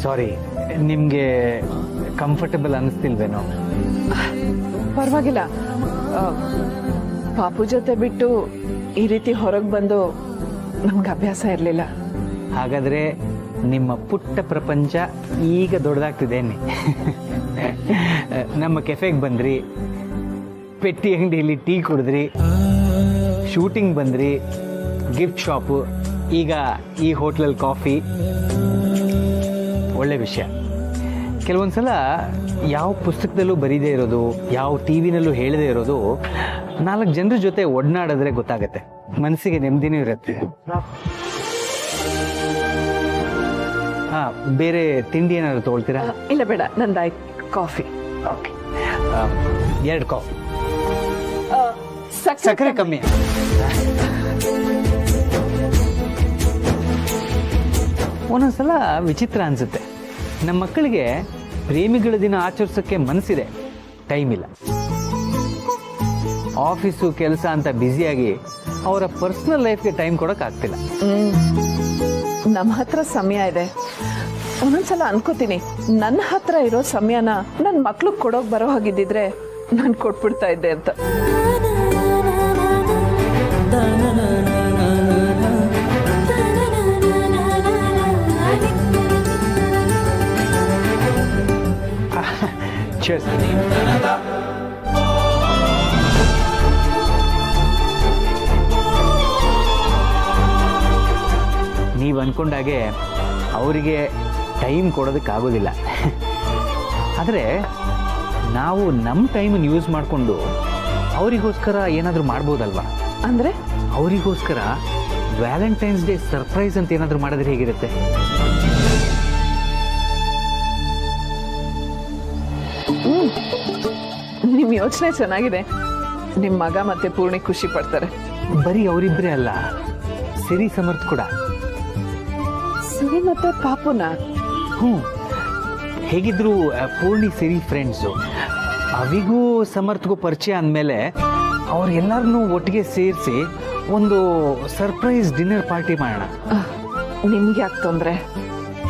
ಸಾರಿ, ನಿಮಗೆ ಕಂಫರ್ಟಬಲ್ ಅನ್ನಿಸ್ತಿಲ್ವೇನೋ? ಪರವಾಗಿಲ್ಲ. ಪಾಪು ಜೊತೆ ಬಿಟ್ಟು ಈ ರೀತಿ ಹೊರಗೆ ಬಂದು ನಮ್ಗೆ ಅಭ್ಯಾಸ ಇರಲಿಲ್ಲ. ಹಾಗಾದರೆ ನಿಮ್ಮ ಪುಟ್ಟ ಪ್ರಪಂಚ ಈಗ ದೊಡ್ಡದಾಗ್ತಿದೆ. ನಮ್ಮ ಕೆಫೆಗೆ ಬಂದ್ರಿ, ಪೆಟ್ಟಿ ಅಂಗಡಿಯಲ್ಲಿ ಟೀ ಕುಡಿದ್ರಿ, ಶೂಟಿಂಗ್ ಬಂದ್ರಿ, ಗಿಫ್ಟ್ ಶಾಪು, ಈಗ ಈ ಹೋಟ್ಲಲ್ಲಿ ಕಾಫಿ. ಒಳ್ಳೆ ವಿಷಯ. ಕೆಲವೊಂದ್ಸಲ ಯಾವ ಪುಸ್ತಕದಲ್ಲೂ ಬರೀದೇ ಇರೋದು, ಯಾವ ಟಿ ವಿನಲ್ಲೂ ಹೇಳದೇ ಇರೋದು 4 ಜನರ ಜೊತೆ ಒಡನಾಡಿದ್ರೆ ಗೊತ್ತಾಗತ್ತೆ, ಮನಸ್ಸಿಗೆ ನೆಮ್ಮದಿನೂ ಇರುತ್ತೆ. ಬೇರೆ ತಿಂಡಿ ಏನಾದ್ರು ತಗೊಳ್ತೀರಾ? ಇಲ್ಲ ಬೇಡ, ನಂದಾಯ್ತು ಕಾಫಿ. Okay, 2 coffee. ಸಕ್ಕರೆ ಕಮ್ಮಿ. ಒಂದೊಂದ್ಸಲ ವಿಚಿತ್ರ ಅನ್ಸುತ್ತೆ, ನಮ್ಮ ಮಕ್ಕಳಿಗೆ ಪ್ರೇಮಿಗಳ ದಿನ ಆಚರಿಸೋಕ್ಕೆ ಮನಸ್ಸಿದೆ, ಟೈಮ್ ಇಲ್ಲ. ಆಫೀಸು ಕೆಲಸ ಅಂತ ಬ್ಯುಸಿಯಾಗಿ ಅವರ ಪರ್ಸನಲ್ ಲೈಫ್ಗೆ ಟೈಮ್ ಕೊಡೋಕ್ಕಾಗ್ತಿಲ್ಲ. ನಮ್ಮ ಹತ್ರ ಸಮಯ ಇದೆ. ಒಂದೊಂದ್ಸಲ ಅನ್ಕೋತೀನಿ, ನನ್ನ ಹತ್ರ ಇರೋ ಸಮಯನ ನನ್ನ ಮಕ್ಳಿಗೆ ಕೊಡೋಕೆ ಬರೋ ಹಾಗಿದ್ದಿದ್ರೆ ನಾನು ಕೊಟ್ಬಿಡ್ತಾ ಇದ್ದೆ ಅಂತ. Cheers. ನೀವು ಅಂದ್ಕೊಂಡಾಗೆ ಅವರಿಗೆ ಟೈಮ್ ಕೊಡೋದಕ್ಕಾಗೋದಿಲ್ಲ. ಆದರೆ ನಾವು ನಮ್ಮ ಟೈಮನ್ನು ಯೂಸ್ ಮಾಡಿಕೊಂಡು ಅವರಿಗೋಸ್ಕರ ಏನಾದರೂ ಮಾಡ್ಬೋದಲ್ವಾ? ಅಂದರೆ ಅವರಿಗೋಸ್ಕರ ವ್ಯಾಲೆಂಟೈನ್ಸ್ ಡೇ ಸರ್ಪ್ರೈಸ್ ಅಂತ ಏನಾದರೂ ಮಾಡಿದ್ರೆ ಹೇಗಿರುತ್ತೆ? ನಿಮ್ಮ ಯೋಚನೆ ಚೆನ್ನಾಗಿದೆ. ನಿಮ್ಮ ಮಗ ಮತ್ತೆ ಪೂರ್ಣಿ ಖುಷಿ ಪಡ್ತಾರೆ. ಬರೀ ಅವರಿಬ್ಬರೇ ಅಲ್ಲ, ಸಿರಿ ಸಮರ್ಥ್ ಕೂಡ. ಸಿರಿ ಮತ್ತೆ ಪಾಪುನ? ಹ್ಞೂ, ಹೇಗಿದ್ರು ಪೂರ್ಣಿ ಸಿರಿ ಫ್ರೆಂಡ್ಸು. ಅವಿಗೂ ಸಮರ್ಥ್ಗೂ ಪರಿಚಯ ಅಂದಮೇಲೆ ಅವ್ರೆಲ್ಲರನ್ನೂ ಒಟ್ಟಿಗೆ ಸೇರಿಸಿ ಒಂದು ಸರ್ಪ್ರೈಸ್ ಡಿನ್ನರ್ ಪಾರ್ಟಿ ಮಾಡೋಣ. ನಿಮ್ಗೆ ಯಾಕೆ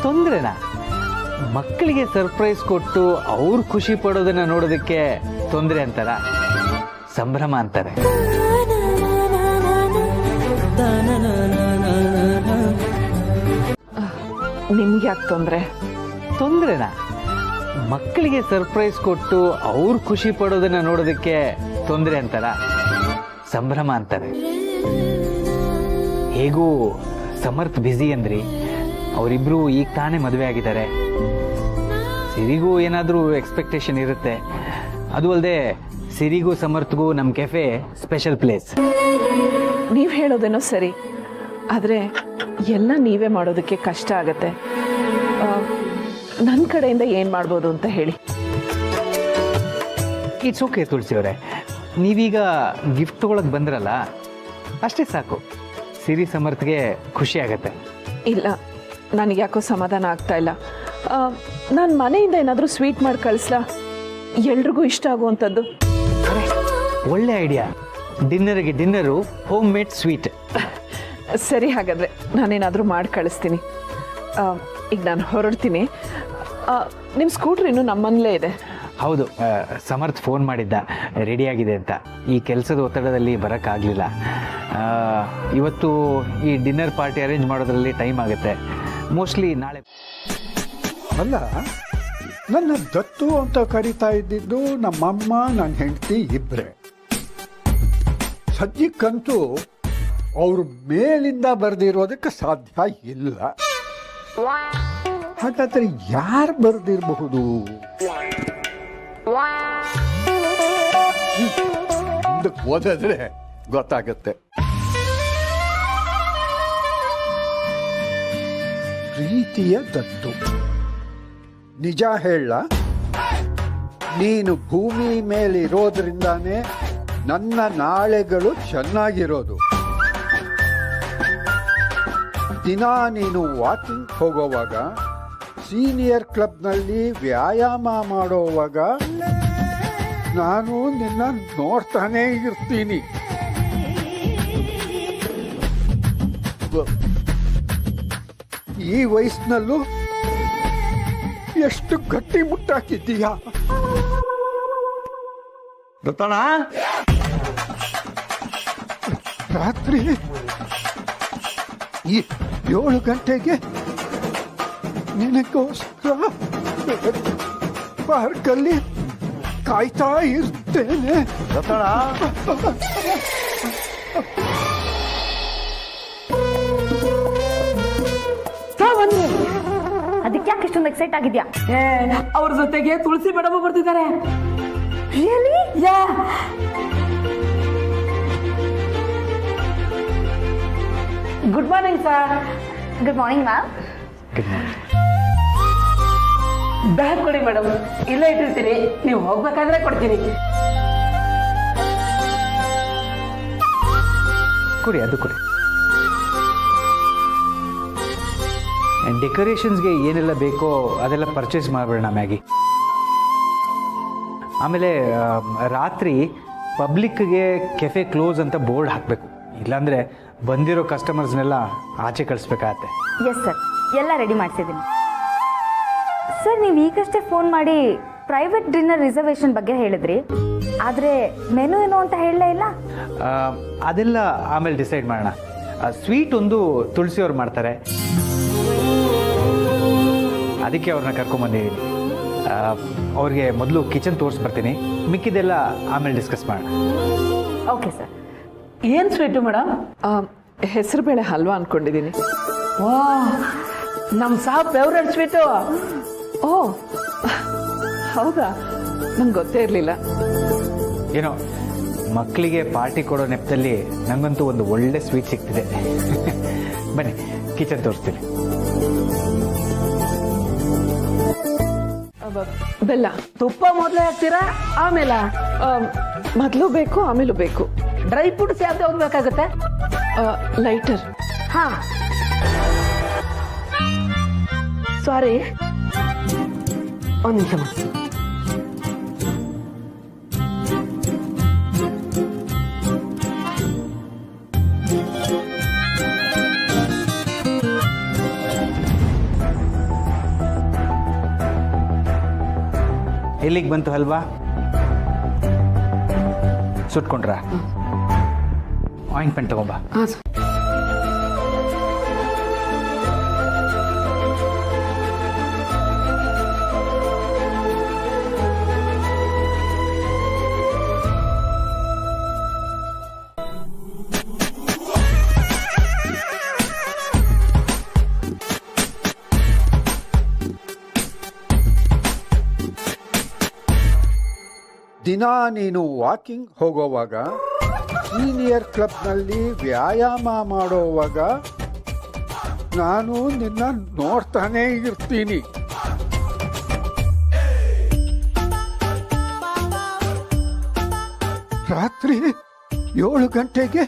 ತೊಂದರೆನಾ? ಮಕ್ಕಳಿಗೆ ಸರ್ಪ್ರೈಸ್ ಕೊಟ್ಟು ಅವ್ರು ಖುಷಿ ಪಡೋದನ್ನ ನೋಡೋದಕ್ಕೆ ತೊಂದರೆ ಅಂತಾರ? ಸಂಭ್ರಮ ಅಂತಾರೆ. ನಿಮ್ಗೆ ಯಾಕೆ ತೊಂದರೆನಾ? ಮಕ್ಕಳಿಗೆ ಸರ್ಪ್ರೈಸ್ ಕೊಟ್ಟು ಅವ್ರು ಖುಷಿ ಪಡೋದನ್ನ ನೋಡೋದಕ್ಕೆ ತೊಂದರೆ ಅಂತಾರ? ಸಂಭ್ರಮ ಅಂತಾರೆ. ಹೇಗೂ ಸಮರ್ಥ್ ಬ್ಯುಸಿ ಅಂದ್ರಿ, ಅವರಿಬ್ರು ಈಗ ತಾನೇ ಮದುವೆ ಆಗಿದ್ದಾರೆ. ಸಿರಿಗೂ ಏನಾದರೂ ಎಕ್ಸ್ಪೆಕ್ಟೇಷನ್ ಇರುತ್ತೆ. ಅದು ಅಲ್ಲದೆ ಸಿರಿಗೂ ಸಮರ್ಥ್ಗೂ ನಮ್ಮ ಕೆಫೆ ಸ್ಪೆಷಲ್ ಪ್ಲೇಸ್. ನೀವು ಹೇಳೋದೇನೋ ಸರಿ, ಆದರೆ ಎಲ್ಲ ನೀವೇ ಮಾಡೋದಕ್ಕೆ ಕಷ್ಟ ಆಗತ್ತೆ. ನನ್ನ ಕಡೆಯಿಂದ ಏನು ಮಾಡ್ಬೋದು ಅಂತ ಹೇಳಿ. ಇಟ್ಸ್ ಓಕೆ ತುಳಸಿ ಅವರೇ, ನೀವೀಗ ಗಿಫ್ಟ್ ತೊಗೊಳಕ್ಕೆ ಬಂದ್ರಲ್ಲ ಅಷ್ಟೇ ಸಾಕು. ಸಿರಿ ಸಮರ್ಥ್ಗೆ ಖುಷಿ ಆಗತ್ತೆ. ಇಲ್ಲ, ನನಗೆ ಯಾಕೋ ಸಮಾಧಾನ ಆಗ್ತಾ ಇಲ್ಲ. ನಾನು ಮನೆಯಿಂದ ಏನಾದರೂ ಸ್ವೀಟ್ ಮಾಡಿ ಕಳಿಸ್ಲಾ? ಎಲ್ರಿಗೂ ಇಷ್ಟ ಆಗುವಂಥದ್ದು. ಒಳ್ಳೆ ಐಡಿಯಾ. ಡಿನ್ನರ್ಗೆ ಡಿನ್ನರು, ಹೋಮ್ ಮೇಡ್ ಸ್ವೀಟ್. ಸರಿ, ಹಾಗಾದರೆ ನಾನೇನಾದರೂ ಮಾಡಿ ಕಳಿಸ್ತೀನಿ. ಈಗ ನಾನು ಹೊರಡ್ತೀನಿ. ನಿಮ್ಮ ಸ್ಕೂಟ್ರ್ ಇನ್ನೂ ನಮ್ಮನೇಲೇ ಇದೆ. ಹೌದು, ಸಮರ್ಥ್ ಫೋನ್ ಮಾಡಿದ್ದ ರೆಡಿಯಾಗಿದೆ ಅಂತ. ಈ ಕೆಲಸದ ಒತ್ತಡದಲ್ಲಿ ಬರೋಕ್ಕಾಗಲಿಲ್ಲ. ಇವತ್ತು ಈ ಡಿನ್ನರ್ ಪಾರ್ಟಿ ಅರೇಂಜ್ ಮಾಡೋದ್ರಲ್ಲಿ ಟೈಮ್ ಆಗುತ್ತೆ. ಮೋಸ್ಟ್ಲಿ ನಾಳೆ. ಅಲ್ಲ, ನನ್ನ ದತ್ತು ಅಂತ ಕರಿತಾ ಇದ್ದಿದ್ದು ನಮ್ಮಮ್ಮ, ನನ್ನ ಹೆಂಡತಿ ಇಬ್ಬರೇ. ಸದ್ಯಕ್ಕಂತೂ ಅವರು ಮೇಲಿಂದ ಬರೆದಿರೋದಕ್ಕೆ ಸಾಧ್ಯ ಇಲ್ಲ. ಹಾಗಾದ್ರೆ ಯಾರು ಬರೆದಿರಬಹುದು? ಮುಂದಕ್ಕೆ ಓದಿದ್ರೆ ಗೊತ್ತಾಗತ್ತೆ. ಪ್ರೀತಿಯ ದತ್ತು, ನಿಜ ಹೇಳ, ನೀನು ಭೂಮಿ ಮೇಲಿರೋದ್ರಿಂದಾನೇ ನನ್ನ ನಾಳೆಗಳು ಚೆನ್ನಾಗಿರೋದು. ದಿನ ನೀನು ವಾಕಿಂಗ್ ಹೋಗೋವಾಗ, ಸೀನಿಯರ್ ಕ್ಲಬ್ನಲ್ಲಿ ವ್ಯಾಯಾಮ ಮಾಡೋವಾಗ ನಾನು ನಿನ್ನ ನೋಡ್ತಾನೇ ಇರ್ತೀನಿ. ಈ ವಯಸ್ಸಿನಲ್ಲೂ ಎಷ್ಟು ಗಟ್ಟಿ ಮುಟ್ಟಾಕಿದ್ದೀಯಾ ರತಣ. ರಾತ್ರಿ 7 ಗಂಟೆಗೆ ನಿನಗೋಸ್ಕರ ಪಾರ್ಕಲ್ಲಿ ಕಾಯ್ತಾ ಇರ್ತೇನೆ ರತಣ. ಅದಕ್ಕೆ ಯಾಕೆ ಇಷ್ಟೊಂದು ಎಕ್ಸೈಟ್ ಆಗಿದ್ಯಾ? ಅವ್ರ ಜೊತೆಗೆ ತುಳಸಿ ಮೇಡಮ್ ಬರ್ತಿದ್ದಾರೆ. Good morning sir. Good morning ma'am. Good morning. Bag ಕೊಡಿ ಮೇಡಮ್, ಇಲ್ಲೇ ಇಟ್ಟಿರ್ತೀನಿ, ನೀವು ಹೋಗ್ಬೇಕಾದ್ರೆ ಕೊಡ್ತೀನಿ. ಕೊಡಿ, ಅದು ಕೊಡಿ. ಡೆಕೋರೇಷನ್ಸ್ಗೆ ಏನೆಲ್ಲ ಬೇಕೋ ಅದೆಲ್ಲ ಪರ್ಚೇಸ್ ಮಾಡಿಬಿಡೋಣ ಮ್ಯಾಗಿ. ಆಮೇಲೆ ರಾತ್ರಿ ಪಬ್ಲಿಕ್ಗೆ ಕೆಫೆ ಕ್ಲೋಸ್ ಅಂತ ಬೋರ್ಡ್ ಹಾಕಬೇಕು. ಇಲ್ಲಾಂದರೆ ಬಂದಿರೋ ಕಸ್ಟಮರ್ಸ್ನೆಲ್ಲ ಆಚೆ ಕಳಿಸ್ಬೇಕಾಗತ್ತೆ. ಎಸ್ ಸರ್, ಎಲ್ಲ ರೆಡಿ ಮಾಡಿಸಿದ್ದೀನಿ. ಸರ್, ನೀವು ಈಗಷ್ಟೇ ಫೋನ್ ಮಾಡಿ ಪ್ರೈವೇಟ್ ಡಿನ್ನರ್ ರಿಸರ್ವೇಷನ್ ಬಗ್ಗೆ ಹೇಳಿದ್ರಿ, ಆದರೆ ಮೆನು ಏನು ಅಂತ ಹೇಳಲೇ ಇಲ್ಲ. ಅದೆಲ್ಲ ಆಮೇಲೆ ಡಿಸೈಡ್ ಮಾಡೋಣ. ಸ್ವೀಟ್ ಒಂದು ತುಳಸಿಯವ್ರು ಮಾಡ್ತಾರೆ, ಅದಕ್ಕೆ ಅವ್ರನ್ನ ಕರ್ಕೊಂಬಂದಿದ್ದೀನಿ. ಅವ್ರಿಗೆ ಮೊದಲು ಕಿಚನ್ ತೋರಿಸ್ಬರ್ತೀನಿ, ಮಿಕ್ಕಿದೆಲ್ಲ ಆಮೇಲೆ ಡಿಸ್ಕಸ್ ಮಾಡೋಣ. Okay sir. ಏನು ಸ್ವೀಟು ಮೇಡಮ್? ಹೆಸರುಬೇಳೆ ಹಲ್ವಾ ಅಂದ್ಕೊಂಡಿದ್ದೀನಿ. ಓ, ನಮ್ಮ ಸಾಬ್ ಫೇವ್ರೆಟ್ ಸ್ವೀಟು. ಓ ಹೌದಾ, ನಂಗೆ ಗೊತ್ತೇ ಇರಲಿಲ್ಲ. ಏನೋ ಮಕ್ಕಳಿಗೆ ಪಾರ್ಟಿ ಕೊಡೋ ನೆಪದಲ್ಲಿ ನನಗಂತೂ ಒಂದು ಒಳ್ಳೆ ಸ್ವೀಟ್ ಸಿಗ್ತಿದೆ. ಬನ್ನಿ, ಕಿಚನ್ ತೋರಿಸ್ತೀನಿ. ಬೆಲ್ಲ. ತುಪ್ಪ ಮೊದಲೇ ಹಾಕ್ತೀರಾ ಆಮೇಲೆ? ಮೊದಲು ಬೇಕು, ಆಮೇಲೂ ಬೇಕು. ಡ್ರೈ ಫ್ರೂಟ್ಸ್ ಯಾವ್ದು ಬೇಕಾಗುತ್ತೆ? ಲೈಟರ್. ಹಾ ಸಾರಿ, ಒಂದು ನಿಮಿಷ. ಎಲ್ಲಿಗೆ ಬಂತು ಹಲ್ವಾ? ಸುಟ್ಕೊಂಡ್ರ? ಆಯಿಂಟ್ಮೆಂಟ್ ತಗೊಂಬ. ಹಾಂ ಸರ್. ದಿನ ನೀನು ವಾಕಿಂಗ್ ಹೋಗೋವಾಗ, ಸೀನಿಯರ್ ಕ್ಲಬ್ನಲ್ಲಿ ವ್ಯಾಯಾಮ ಮಾಡೋವಾಗ ನಾನು ನಿನ್ನ ನೋಡ್ತಾನೇ ಇರ್ತೀನಿ. ರಾತ್ರಿ 7 ಗಂಟೆಗೆ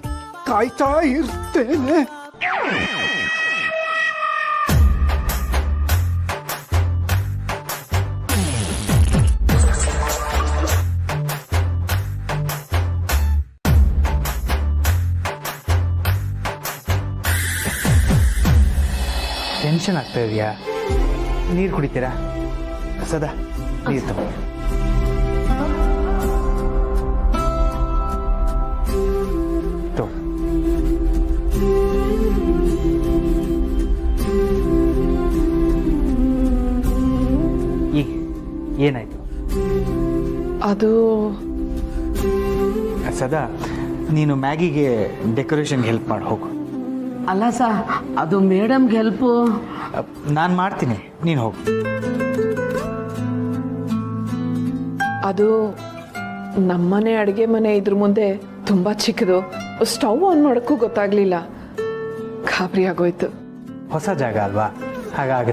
ಕಾಯ್ತಾ ಇರ್ತೇನೆ. ಟೆನ್ಷನ್ ಆಗ್ತಾ ಇದೆಯಾ? ನೀರು ಕುಡಿತೀರಾ? ಸದಾ ನೀರು ತಗೋ. ಈಗ ಏನಾಯ್ತು? ಅದು ಸದಾ ನೀನು ಮ್ಯಾಗಿಗೆ ಡೆಕೋರೇಷನ್ಗೆ ಹೆಲ್ಪ್ ಮಾಡಿ ಹೋಗು. ಅಲ್ಲ ಸರ್, ಅದು ಮೇಡಮ್ಗೆ ಹೆಲ್ಪು. ನಾನು ಮಾಡ್ತೀನಿ, ನೀನು ಹೋಗು. ಅದು ನಮ್ಮನೆ ಅಡುಗೆ ಮನೆ ಇದ್ರ ಮುಂದೆ ತುಂಬ ಚಿಕ್ಕದು. ಸ್ಟವ್ ಆನ್ ಮಾಡೋಕ್ಕೂ ಗೊತ್ತಾಗ್ಲಿಲ್ಲ. ಗಾಬರಿ ಆಗೋಯ್ತು. ಹೊಸ ಜಾಗ ಅಲ್ವಾ, ಹಾಗಾಗುತ್ತೆ.